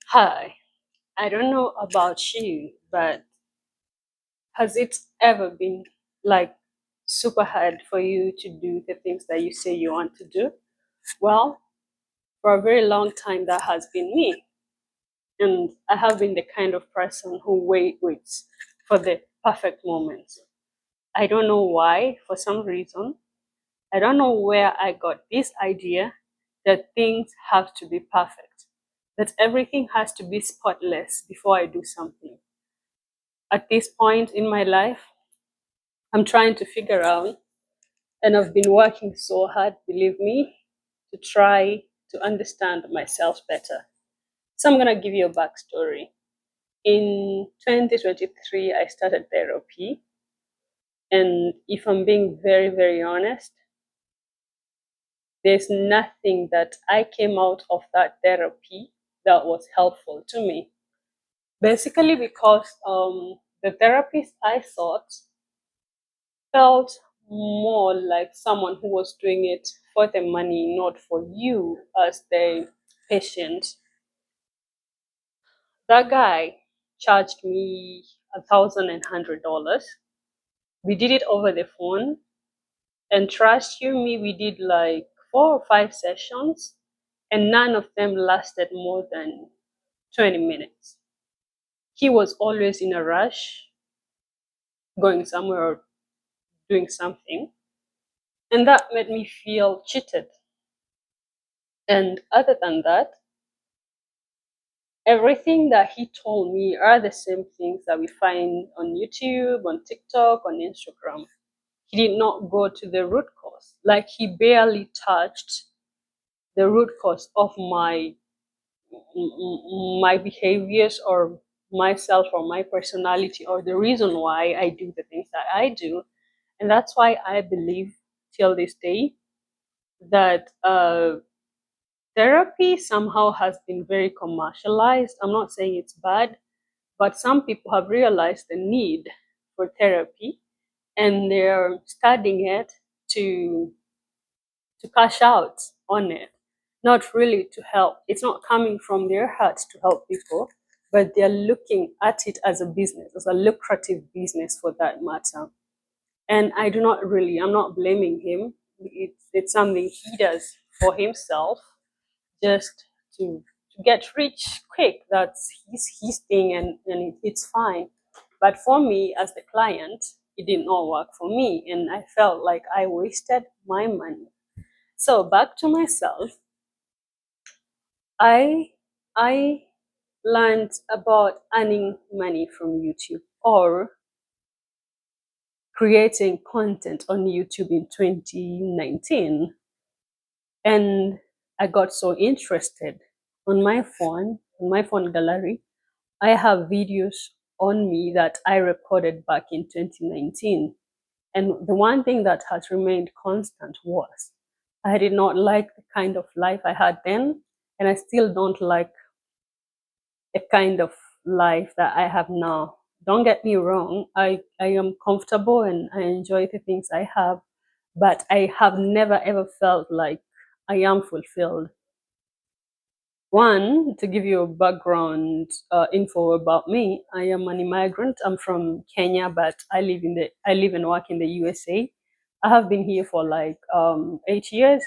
Hi, I don't know about you, but has it ever been like super hard for you to do the things that you say you want to do? Well, for a very long time, that has been me. And I have been the kind of person who waits for the perfect moment. I don't know why, for some reason. I don't know where I got this idea that things have to be perfect, that everything has to be spotless before I do something. At this point in my life, I'm trying to figure out, and I've been working so hard, believe me, to try to understand myself better. So I'm going to give you a backstory. In 2023, I started therapy. And if I'm being very, very honest, there's nothing that I came out of that therapy that was helpful to me. Basically, because the therapist I sought felt more like someone who was doing it for the money, not for you as the patient. That guy charged me $1,100. We did it over the phone, and trust you me, we did like 4 or 5 sessions, and none of them lasted more than 20 minutes. He was always in a rush, going somewhere or doing something, and that made me feel cheated. And other than that, everything that he told me are the same things that we find on YouTube, on TikTok, on Instagram. He did not go to the root cause. Like he barely touched the root cause of my behaviors or myself or my personality or the reason why I do the things that I do. And that's why I believe till this day that therapy somehow has been very commercialized. I'm not saying it's bad, but some people have realized the need for therapy and they're studying it to to cash out on it, not really to help. It's not coming from their hearts to help people, but they're looking at it as a business, as a lucrative business for that matter. And I do not really, I'm not blaming him. It's something he does for himself just to get rich quick. That's his thing, and it's fine. But for me, as the client, it did not work for me, and I felt like I wasted my money. So back to myself, I I learned about earning money from YouTube or creating content on YouTube in 2019. And I got so interested on my phone gallery. I have videos on me that I recorded back in 2019. And the one thing that has remained constant was I did not like the kind of life I had then, and I still don't like the kind of life that I have now. Don't get me wrong, I am comfortable and I enjoy the things I have, but I have never ever felt like I am fulfilled. One, to give you a background info about me, I am an immigrant. I'm from Kenya, but I live and work in the USA. I have been here for like 8 years,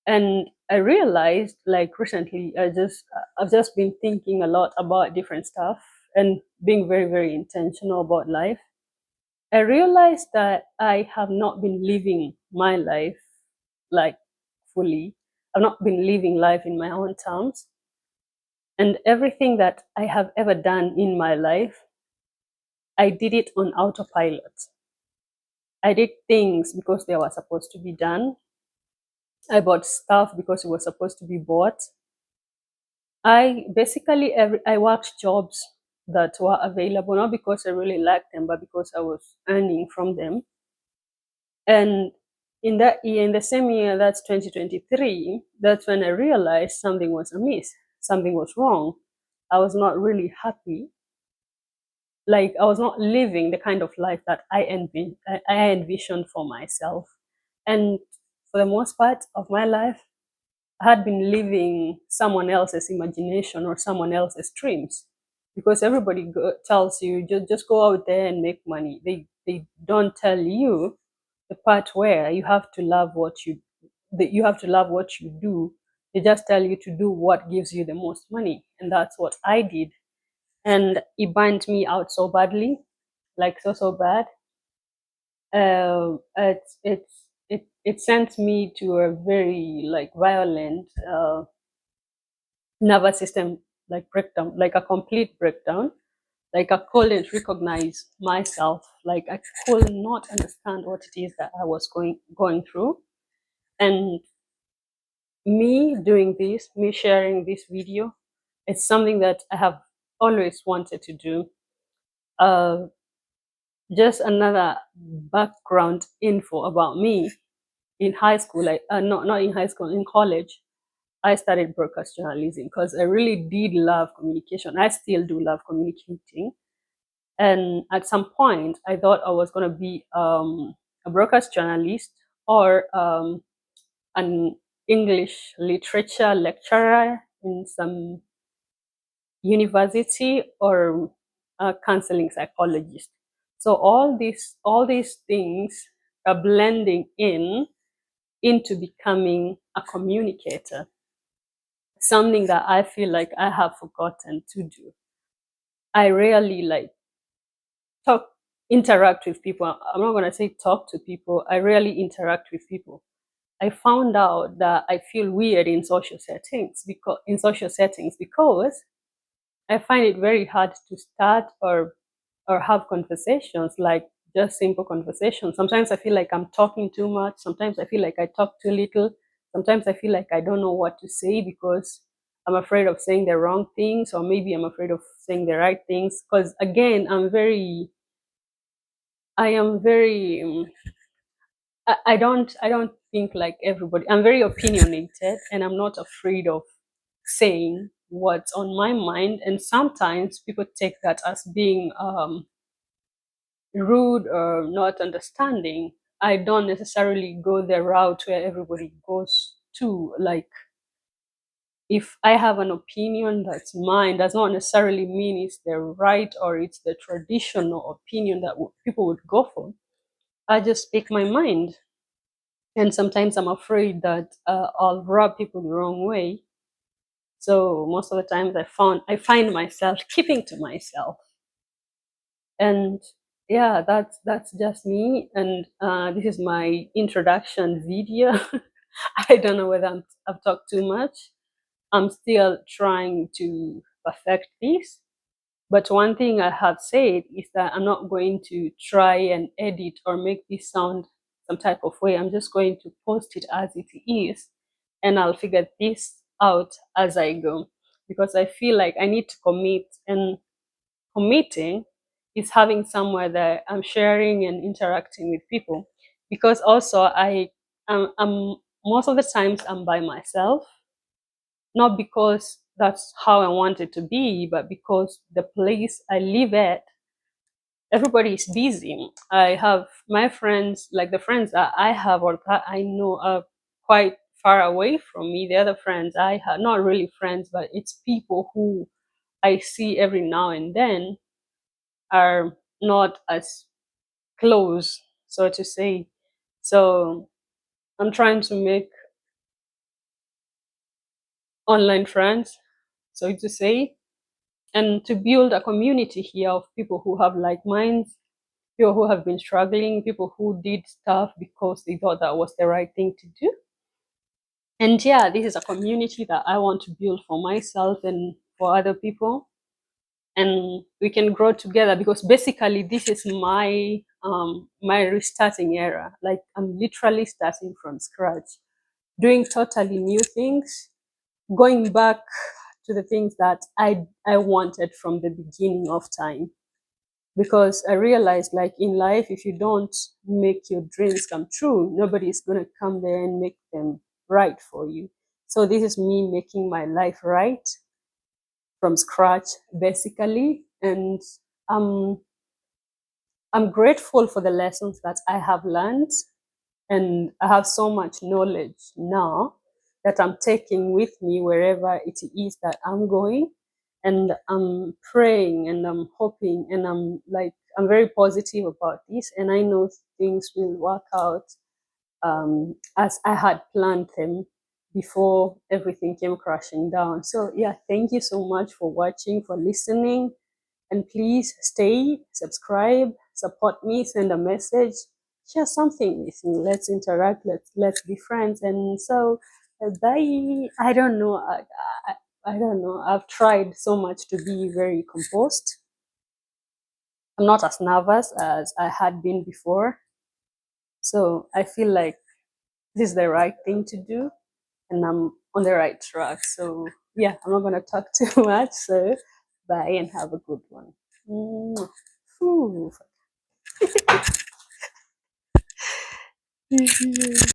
and I realized like recently I've just been thinking a lot about different stuff and being very very intentional about life. I realized that I have not been living my life like fully. I've not been living life in my own terms. And everything that I have ever done in my life, I did it on autopilot. I did things because they were supposed to be done. I bought stuff because it was supposed to be bought. I worked jobs that were available, not because I really liked them, but because I was earning from them. And in that year, in the same year, that's 2023, that's when I realized something was amiss, something was wrong. I was not really happy. Like I was not living the kind of life that I envisioned for myself. And for the most part of my life, I had been living someone else's imagination or someone else's dreams, because everybody tells you just go out there and make money. They don't tell you the part where you have to love what you that you have to love what you do. They just tell you to do what gives you the most money, and that's what I did. And it burned me out so badly, like so bad. It sent me to a very like violent nervous system, like breakdown, like a complete breakdown. Like I couldn't recognize myself. Like I could not understand what it is that I was going through. And me doing this, me sharing this video, it's something that I have always wanted to do. Uh, just another background info about me. In high school, like not in high school, in college, I studied broadcast journalism because I really did love communication. I still do love communicating. And at some point, I thought I was going to be a broadcast journalist or an English literature lecturer in some university or a counseling psychologist. So all these things are blending into becoming a communicator, something that I feel like I have forgotten to do. I rarely like talk, interact with people. I'm not gonna say talk to people. I rarely interact with people. I found out that I feel weird in social settings because I find it very hard to start or have conversations, like just simple conversations. Sometimes I feel like I'm talking too much. Sometimes I feel like I talk too little. Sometimes I feel like I don't know what to say because I'm afraid of saying the wrong things, or maybe I'm afraid of saying the right things. Because again, I am very, I don't think like everybody. I'm very opinionated, and I'm not afraid of saying what's on my mind. And sometimes people take that as being rude or not understanding. I don't necessarily go the route where everybody goes to. Like, if I have an opinion that's mine, does not necessarily mean it's the right or it's the traditional opinion that people would go for. I just speak my mind. And sometimes I'm afraid that I'll rub people the wrong way. So most of the times I find myself keeping to myself. And yeah, that's just me. And this is my introduction video. I don't know whether I've talked too much. I'm still trying to perfect this. But one thing I have said is that I'm not going to try and edit or make this sound some type of way. I'm just going to post it as it is, and I'll figure this out as I go, because I feel like I need to commit, and committing is having somewhere that I'm sharing and interacting with people. Because also I'm most of the times I'm by myself, not because that's how I want it to be, but because the place I live at, everybody is busy. I have my friends, like the friends that I have or that I know are quite far away from me. The other friends I have, not really friends, but it's people who I see every now and then, are not as close, so to say. So I'm trying to make online friends, so to say, and to build a community here of people who have like minds, people who have been struggling, people who did stuff because they thought that was the right thing to do. And yeah, this is a community that I want to build for myself and for other people. And we can grow together, because basically this is my restarting era. Like, I'm literally starting from scratch, doing totally new things, going back to the things that I wanted from the beginning of time. Because I realized, like, in life, if you don't make your dreams come true, nobody's going to come there and make them right for you. So this is me making my life right from scratch, basically. And um, I'm grateful for the lessons that I have learned. And I have so much knowledge now that I'm taking with me wherever it is that I'm going. And I'm praying and I'm hoping and I'm very positive about this. And I know things will work out as I had planned them before everything came crashing down. So, yeah, thank you so much for watching, for listening. And please stay, subscribe, support me, send a message, share something with me. Let's interact. Let's be friends. And so, bye. I don't know. I don't know. I've tried so much to be very composed. I'm not as nervous as I had been before. So I feel like this is the right thing to do, and I'm on the right track. So yeah, I'm not gonna talk too much. So bye and have a good one. Mwah. Ooh.